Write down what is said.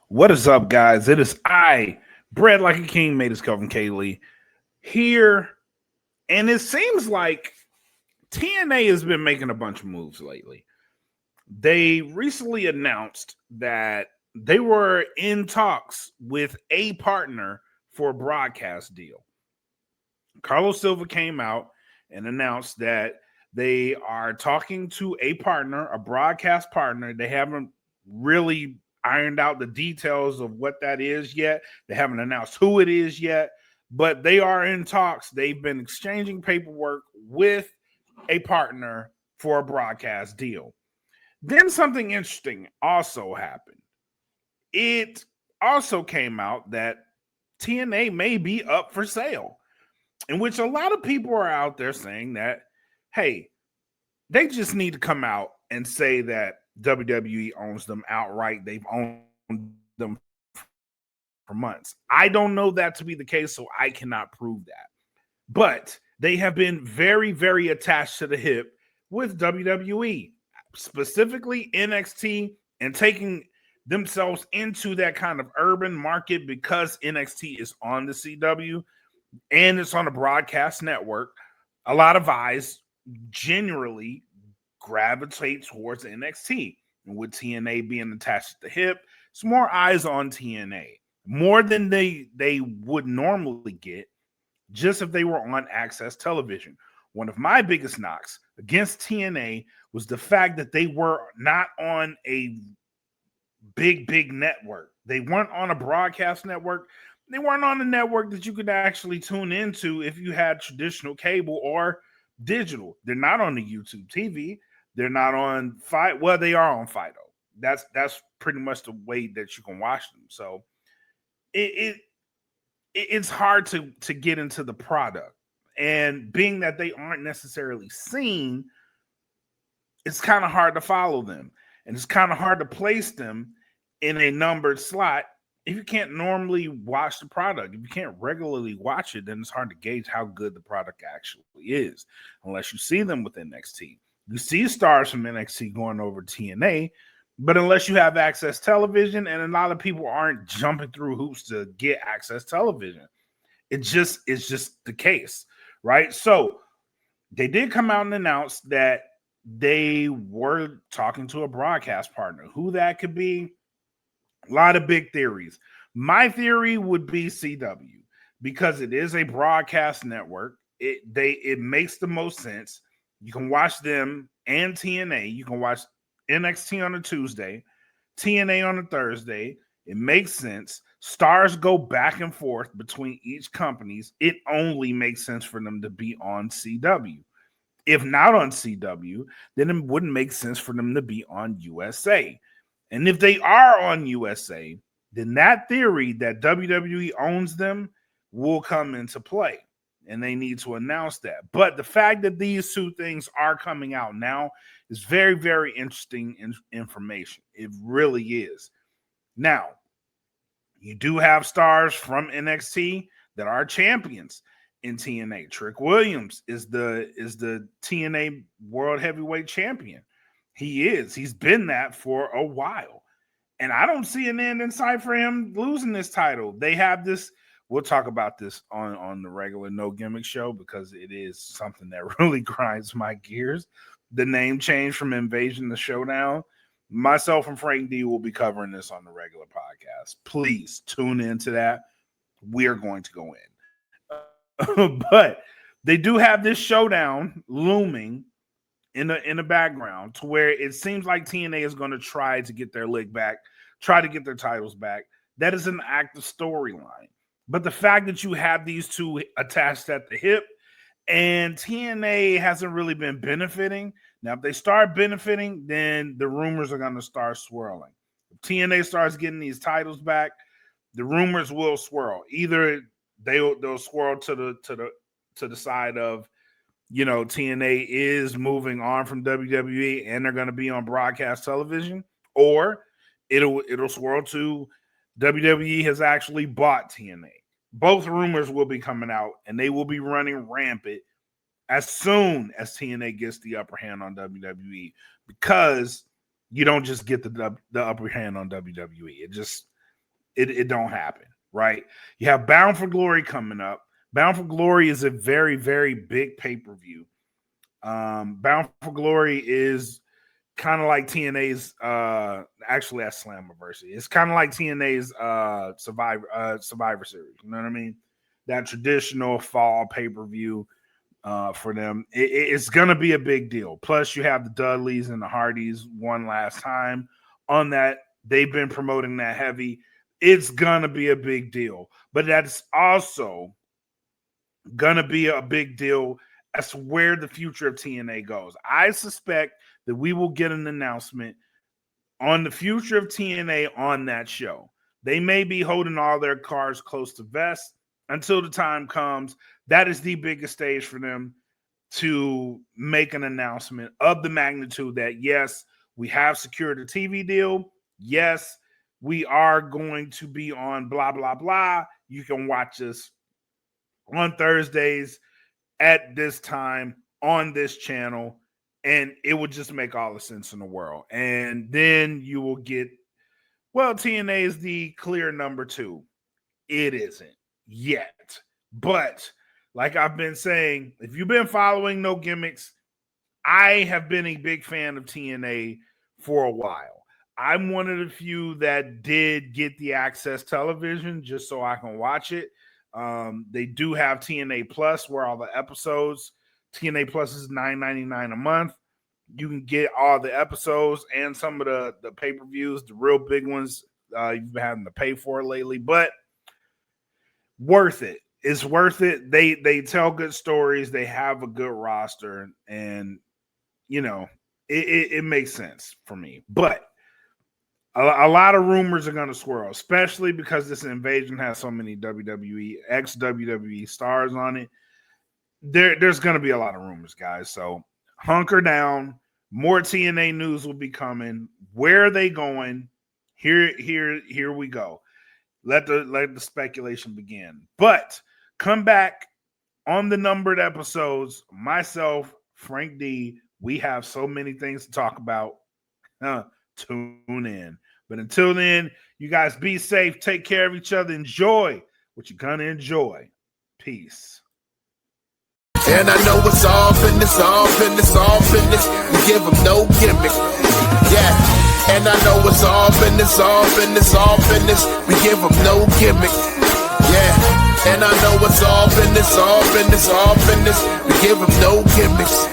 What is up, guys? It is I, Bread Like a King, made his Kelvin K. Lee, here. And it seems like TNA has been making a bunch of moves lately. They recently announced that they were in talks with a partner for a broadcast deal. Carlos Silva came out and announced that they are talking to a partner, a broadcast partner. They haven't really ironed out the details of what that is yet. They haven't announced who it is yet, but they are in talks. They've been exchanging paperwork with a partner for a broadcast deal. Then something interesting also happened. It also came out that TNA may be up for sale, in which a lot of people are out there saying that, hey, they just need to come out and say that WWE owns them outright. They've owned them for months. I don't know that to be the case, so I cannot prove that. But they have been very, very attached to the hip with WWE, specifically NXT, and taking themselves into that kind of urban market because NXT is on the CW and it's on a broadcast network. A lot of eyes generally gravitate towards NXT. And with TNA being attached to the hip, it's more eyes on TNA, more than they would normally get just if they were on Access Television. One of my biggest knocks against TNA was the fact that they were not on a big network. They weren't on a broadcast network. They weren't on a network that you could actually tune into if you had traditional cable or digital. They're not on the YouTube TV. They're not on Fight. Well, they are on Fido. That's pretty much the way that you can watch them. So it's hard to get into the product. And being that they aren't necessarily seen, it's kind of hard to follow them. And it's kind of hard to place them in a numbered slot if you can't normally watch the product. If you can't regularly watch it, then it's hard to gauge how good the product actually is, unless you see them with NXT. You see stars from NXT going over TNA, but unless you have Access Television, and a lot of people aren't jumping through hoops to get Access Television, it's just the case, right? So they did come out and announce that they were talking to a broadcast partner. Who that could be? A lot of big theories. My theory would be CW because it is a broadcast network. It makes the most sense. You can watch them and TNA. You can watch NXT on a Tuesday, TNA on a Thursday. It makes sense. Stars go back and forth between each companies. It only makes sense for them to be on CW. If not on CW, then it wouldn't make sense for them to be on USA. And if they are on USA, then that theory that WWE owns them will come into play. And they need to announce that. But the fact that these two things are coming out now is very, very interesting information. It really is. Now, you do have stars from NXT that are champions in TNA. Trick Williams is the TNA World Heavyweight Champion. He is. He's been that for a while. And I don't see an end in sight for him losing this title. They have this. We'll talk about this on the regular No Gimmick show because it is something that really grinds my gears. The name change from Invasion to Showdown. Myself and Frank D will be covering this on the regular podcast. Please tune into that. We are going to go in. But they do have this showdown looming in the background to where it seems like TNA is going to try to get their leg back, try to get their titles back. That is an active storyline. But the fact that you have these two attached at the hip and TNA hasn't really been benefiting. Now, if they start benefiting, then the rumors are going to start swirling. If TNA starts getting these titles back, the rumors will swirl. Either they'll swirl to the side of, TNA is moving on from WWE and they're going to be on broadcast television, or it'll swirl to WWE has actually bought TNA. Both rumors will be coming out and they will be running rampant as soon as TNA gets the upper hand on WWE, because you don't just get the upper hand on WWE. it don't happen, right? You have Bound for Glory coming up. Bound for Glory is a very, very big pay-per-view. Bound for Glory is kind of like TNA's actually that's Slammiversary. It's kind of like TNA's Survivor Series. You know what I mean? That traditional fall pay-per-view for them. It's gonna be a big deal. Plus, you have the Dudleys and the Hardys one last time on that. They've been promoting that heavy. It's gonna be a big deal. But that's also gonna be a big deal as to where the future of TNA goes. I suspect that we will get an announcement on the future of TNA on that show. They may be holding all their cards close to vest until the time comes. That is the biggest stage for them to make an announcement of the magnitude that, yes, we have secured a TV deal. Yes, we are going to be on blah, blah, blah. You can watch us on Thursdays at this time on this channel, and it would just make all the sense in the world. And then you will get, well, TNA is the clear number 2. It isn't yet. But like I've been saying, if you've been following No Gimmicks, I have been a big fan of TNA for a while. I'm one of the few that did get the Access television just so I can watch it. They do have TNA Plus where all the episodes, TNA Plus is $9.99 a month. You can get all the episodes and some of the pay-per-views, the real big ones you've been having to pay for lately, but worth it. It's worth it. They tell good stories. They have a good roster, and you know, it makes sense for me. But a lot of rumors are going to swirl, especially because this invasion has so many WWE, ex-WWE stars on it. There's going to be a lot of rumors, guys. So hunker down. More TNA news will be coming. Where are they going? Here we go. Let the speculation begin. But come back on the numbered episodes. Myself, Frank D. We have so many things to talk about. Tune in. But until then, you guys be safe. Take care of each other. Enjoy what you're going to enjoy. Peace. And I know it's all business, all business, all business. We give them no gimmick. Yeah. And I know it's all business, all business, all business. We give them no gimmick. Yeah. And I know it's all business, all business, all business. We give them no gimmicks.